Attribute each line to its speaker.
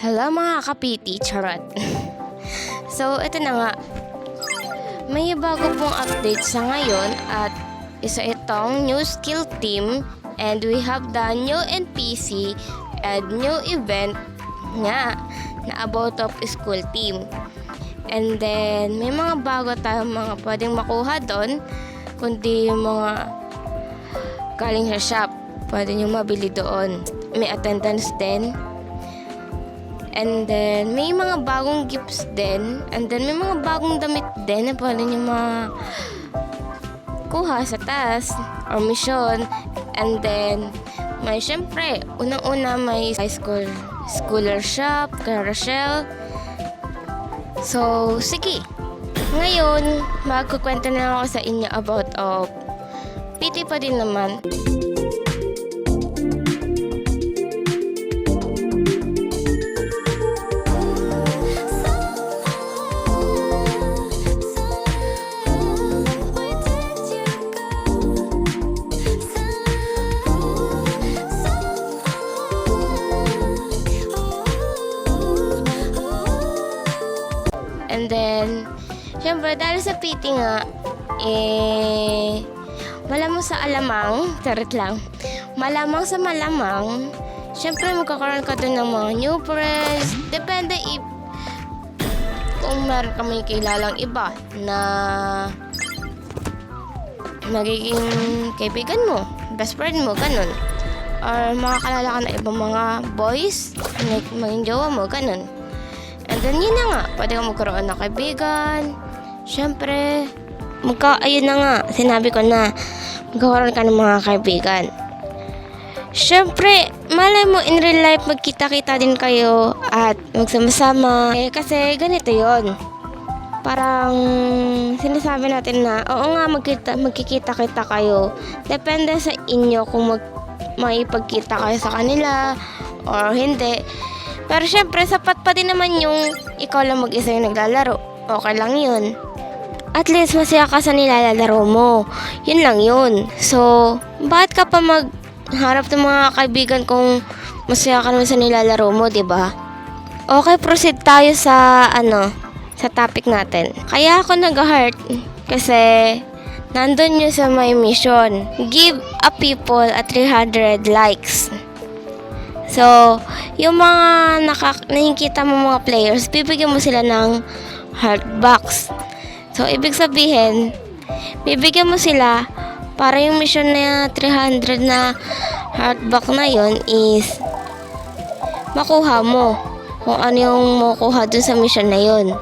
Speaker 1: Hello mga kapiti, charot. So, ito na nga. May bago pong update sa ngayon at isa itong new skill team and we have the new NPC and new event nga na about of school team. And then, may mga bago tayong mga pwedeng makuha doon kundi yung mga galing sa shop. Pwede nyo mabili doon. May attendance din. And then, may mga bagong gifts din. And then, may mga bagong damit din na pwede nyo makuha sa task or mission. And then, may syempre, unang-una may high school scholarship, carousel. So, sige. Ngayon, magkukwento na ako sa inyo about PT pa din naman. And then, syempre, dahil sa PT nga, malamang sa alamang, charot lang, malamang sa malamang, syempre magkakaroon ka dun ng mga new friends. Depende kung meron kami kilalang iba na magiging kaibigan mo, best friend mo, ganun. Or makakalala ka na ibang mga boys, maging jowa mo, ganun. And then, yun na nga. Pwede ka magkaroon ng kaibigan. Siyempre, ayun na nga. Sinabi ko na, magkakaroon ka ng mga kaibigan. Siyempre, malay mo, in real life, magkita-kita din kayo at magsama-sama. Kasi, ganito yon. Parang, sinasabi natin na, oo nga, magkikita-kita kayo. Depende sa inyo kung maipagkita kayo sa kanila or hindi. Pero syempre, sapat pa din naman yung ikaw lang mag-isa yung naglalaro. Okay lang yun. At least, masaya ka sa nilalaro mo. Yun lang yun. So, bakit ka pa magharap ng mga kaibigan kung masaya ka naman sa nilalaro mo, diba? Okay, proceed tayo sa, sa topic natin. Kaya ako nag-heart kasi nandun yun sa my mission. Give a people a 300 likes. So, yung mga nakikita mo mga players, bibigyan mo sila ng heart box. So, ibig sabihin, bibigyan mo sila para yung mission na 300 na heart box na yon is makuha mo kung ano yung makuha dun sa mission na yon.